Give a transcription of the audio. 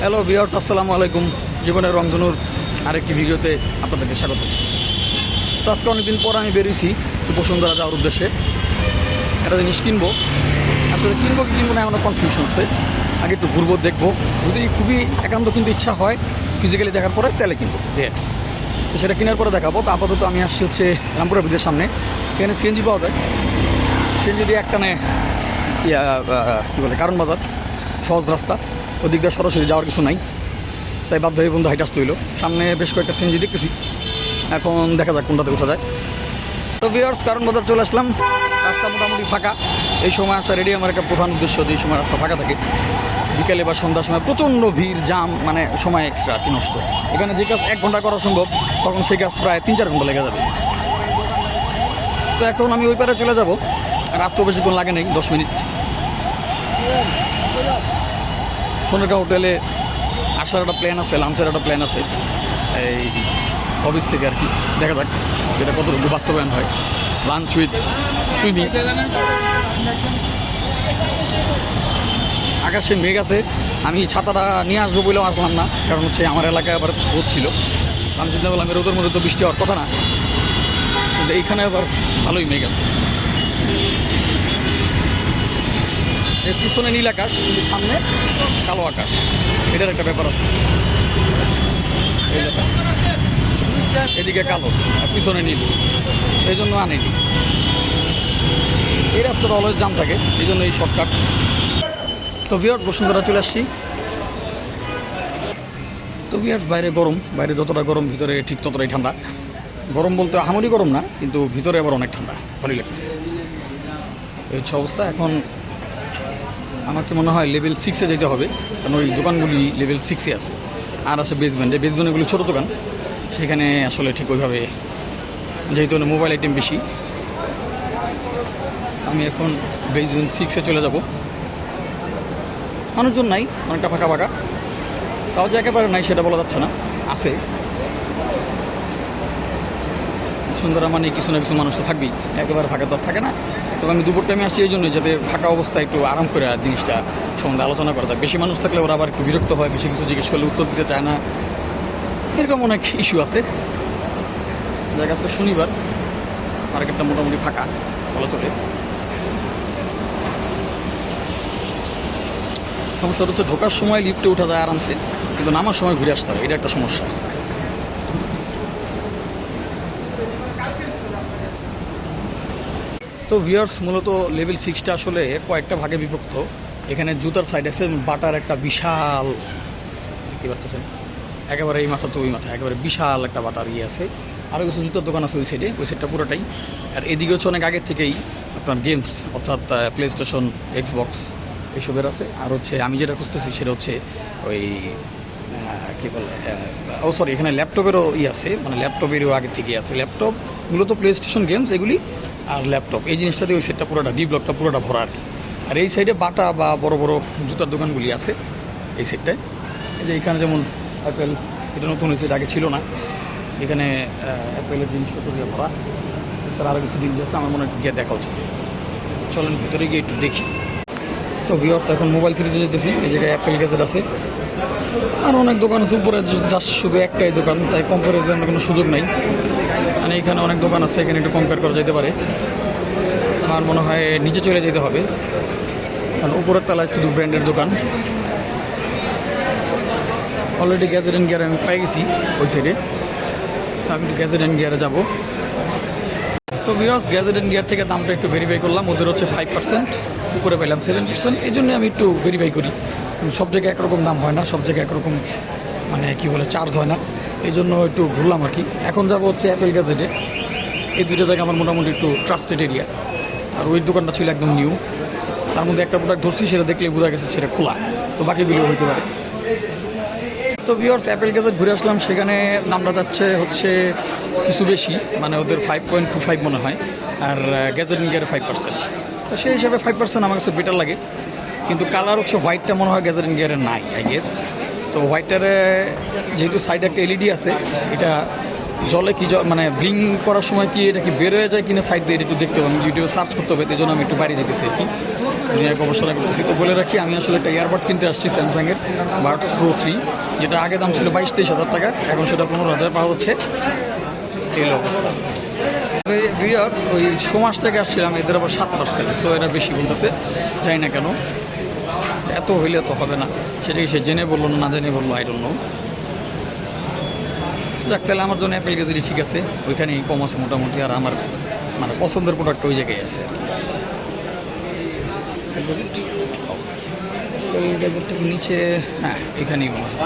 Hello viewers, আসসালামু আলাইকুম। জীবনের রংধনুর আরেকটি ভিডিওতে আপনাদেরকে স্বাগত। তো আজকে অনেকদিন পর আমি বেরিয়েছি বসুন্ধরা যাওয়ার উদ্দেশ্যে। একটা জিনিস কিনবো, আসলে কিনবো কি কিনবো না এমন কনফিউশন আছে। আগে একটু ঘুরবো, দেখবো, যদি খুবই একান্ত কিন্তু ইচ্ছা হয় ফিজিক্যালি দেখার পরে তাহলে কিনবো। তো সেটা কেনার পরে দেখাবো। তো আপাতত আমি আসছি হচ্ছে রামপুরা ব্রিজের সামনে। এখানে সিএনজি পাওয়া যায়। সিএনজি দিয়ে একটানে কী বলে কারণ বাজার সহজ রাস্তা, ওদিক দিয়ে সরাসরি যাওয়ার কিছু নাই, তাই বাধ্য হয়ে বন্ধু হাইট আসতে হইলো। সামনে বেশ কয়েকটা সিএনজি দেখতেছি, এখন দেখা যাক কোনটাতে উঠা যায়। তো ভিউয়ার্স, কারণ বাজার চলে আসলাম। রাস্তা মোটামুটি ফাঁকা। এই সময় আসা রেডি আমার একটা প্রধান উদ্দেশ্য, যে এই সময় রাস্তা ফাঁকা থাকে। বিকেলে বা সন্ধ্যার সময় প্রচণ্ড ভিড়, জাম, মানে সময় এক্সট্রা কি নষ্ট। এখানে যে কাজ 1 ঘন্টা করা সম্ভব, তখন সেই কাজ প্রায় 3-4 ঘন্টা লেগে যাবে। তো এখন আমি ওই পারে চলে যাব। রাস্তাও বেশিক্ষণ লাগে নেই, 10 মিনিট। সোনারগাঁ হোটেলে আসার একটা প্ল্যান আছে, লাঞ্চের একটা প্ল্যান আছে এই অফিস থেকে আর কি। দেখা যাক সেটা কতটুকু বাস্তবায়ন হয়। Lunch with swimming. আকাশে মেঘ আছে। আমি ছাতাটা নিয়ে আসবো বলেও আসলাম না, কারণ হচ্ছে আমার এলাকায় আবার রোদ ছিল। আমি চিন্তা করলাম রোদের মধ্যে তো বৃষ্টি হওয়ার কথা না, কিন্তু এইখানে আবার ভালোই মেঘ আছে। এর পিছনে নীল আকাশ, কিন্তু সামনে কালো আকাশ, এটার একটা ব্যাপার আছে। এদিকে কালো আর পিছনে নীল, এই জন্য আনেনি। এই রাস্তাটা অলওয়েজ জাম থাকে, এই জন্য এই শর্টকাট। তো ভিউয়ার্স, বসুন্ধরা চলে আসছি। তো ভিউয়ার্স, বাইরে গরম, বাইরে যতটা গরম ভিতরে ঠিক ততটাই ঠান্ডা। গরম বলতে আহামরি গরম না, কিন্তু ভিতরে আবার অনেক ঠান্ডা, ভালোই লাগতেছে। এই হচ্ছে অবস্থা। এখন আমাকে মনে হয় লেভেল 6-এ যেতে হবে, কারণ ওই দোকানগুলি লেভেল 6-এ আছে। আর আছে বেসমেন্টে। বেসমেন্টগুলি ছোটো দোকান, সেখানে আসলে ঠিক ওইভাবে, যেহেতু মোবাইল আইটেম বেশি। আমি এখন বেসমেন্ট 6-এ চলে যাব। মানুষজন নাই, অনেকটা ফাঁকা ফাঁকা। তাও যে একেবারে নাই সেটা বলা যাচ্ছে না, আছে। সুন্দর মানে কিছু না কিছু মানুষ তো থাকবেই, একেবারে ফাঁকা তো থাকে না। তবে আমি দুপুর টাইমে আসছি এই জন্যই, যাতে ফাঁকা অবস্থায় একটু আরাম করে জিনিসটা সম্বন্ধে আলোচনা করা যায়। বেশি মানুষ থাকলে ওরা আবার একটু বিরক্ত হয়, বেশি কিছু জিজ্ঞেস করলে উত্তর দিতে চায় না, এরকম অনেক ইস্যু আছে। যাক, আজকে শনিবার, মার্কেটটা মোটামুটি ফাঁকা বলা চলে। সমস্যা হচ্ছে ঢোকার সময় লিফটে ওঠা যায় আরামসে, কিন্তু নামার সময় ঘুরে আসতে হবে, এটা একটা সমস্যা। তো ভিউয়ার্স, মূলত লেভেল 6টা আসলে কয়েকটা ভাগে বিভক্ত। এখানে জুতার সাইড আছে, বাটার একটা বিশাল, দেখতে পারতেছেন, একেবারে এই মাথা তো ওই মাথা, একেবারে বিশাল একটা বাটার ইয়ে আছে। আরও কিছু জুতার দোকান আছে ওই সাইডে, ওই সাইডটা পুরোটাই। আর এদিকে হচ্ছে অনেক আগের থেকেই আপনার গেমস, অর্থাৎ প্লে স্টেশন, এক্সবক্স এইসবের আছে। আর হচ্ছে আমি যেটা খুঁজতেছি সেটা হচ্ছে ওই কী বলে, সরি, এখানে ল্যাপটপেরও আছে, মানে ল্যাপটপেরও আগে থেকেই আছে। ল্যাপটপ মূলত প্লে স্টেশন, গেমস এগুলি, আর ল্যাপটপ, এই জিনিসটা দিয়ে ওই সেটটা পুরোটা, ডি ব্লকটা পুরোটা ভরা আর কি। আর এই সাইডে বাটা বা বড় বড় জুতার দোকানগুলি আছে এই সেটটায়। এই যে এখানে যেমন অ্যাপেল, এটা নতুন হয়েছে, এটা আগে ছিল না। এখানে অ্যাপেলের জিনিসপত্র দিয়ে ভরা। এছাড়া আরও কিছু জিনিস আছে, আমার মনে হয় গিয়ে দেখা উচিত। চলেন ভিতরে গিয়ে একটু দেখি। তো ভিউয়ার্স, এখন মোবাইল সিরিজে যেতেছি। এই জায়গায় অ্যাপেল গ্যাজেট আছে, আর অনেক দোকান আছে উপরে, জাস্ট শুধু একটাই দোকান, তাই কম্পারিজনের কোনো সুযোগ নাই। মানে এখানে অনেক দোকান আছে, এখানে একটু কম্পেয়ার করা যেতে পারে। আমার মনে হয় নিচে চলে যেতে হবে, কারণ উপরের তলায় শুধু ব্র্যান্ডের দোকান। অলরেডি গ্যাজেট অ্যান্ড গিয়ার আমি পেয়ে গেছি ওই সাইডে, আমি একটু গ্যাজেট অ্যান্ড গিয়ারে যাবো। তো ভিউয়ার্স, গ্যাজেট অ্যান্ড গিয়ার থেকে দামটা একটু ভেরিফাই করলাম। ওদের হচ্ছে 5%, উপরে পেলাম 7%। এই জন্য আমি একটু ভেরিফাই করি। সব জায়গায় একরকম দাম হয় না, সব জায়গায় একরকম মানে কী বলে চার্জ হয় না, এই জন্য একটু ঘুরলাম আর কি। এখন যাবো হচ্ছে অ্যাপেল গ্যাজেটে। এই দুটো জায়গা আমার মোটামুটি একটু ট্রাস্টেড এরিয়া। আর ওই দোকানটা ছিল একদম নিউ, তার মধ্যে একটা প্রোডাক্ট ধরছি, সেটা দেখলে বোঝা গেছে সেটা খোলা, তো বাকিগুলিও হইতে পারে। তো ভিউয়ার্স, অ্যাপেল গ্যাজেট ঘুরে আসলাম। সেখানে দামটা যাচ্ছে হচ্ছে কিছু বেশি, মানে ওদের 5.25 মনে হয়, আর গ্যাজেট গিয়ারে 5%। তো সেই হিসাবে 5% আমার কাছে বেটার লাগে। কিন্তু কালার হচ্ছে হোয়াইটটা মনে হয় গ্যাজেট গিয়ারে নাই, আই গেস। তো হোয়াইটটারে যেহেতু সাইডে একটা এলইডি আছে, এটা জলে কি মানে ব্লিং করার সময় কি এটা কি বের হয়ে যায় কিনা সাইড দিয়ে একটু দেখতে হবে, আমি ভিডিও সার্চ করতে হবে, এই জন্য আমি একটু বাইরে যেতেছি আর কি। নিয়ে গবেষণা করতেছি। তো বলে রাখি, আমি আসলে একটা ইয়ারবাড কিনতে আসছি স্যামসাংয়ের বাডস প্রো 3, যেটা আগে দাম ছিল 22-23 হাজার টাকা, এখন সেটা 15,000 পাওয়া হচ্ছে। এই অবস্থা। ভিউয়ার্স, ওই সমাজ থেকে আসছিলাম, এদের আবার 7%, সো এরা বেশি বলতেছে, জানি না কেন, এত হইলে তো হবে না। সেটাই সে জেনে বললো না জেনে বললো, আই ডোন্ট নো। যাক, তাহলে আমার জন্য অ্যাপেল গ্যাজেটই ঠিক আছে, ওইখানেই কম আছে মোটামুটি। আর আমার মানে পছন্দের প্রোডাক্ট ওই জায়গায় আছে। অ্যাপেল গ্যাজেটটা নিচে, হ্যাঁ এখানেই মনে হয়।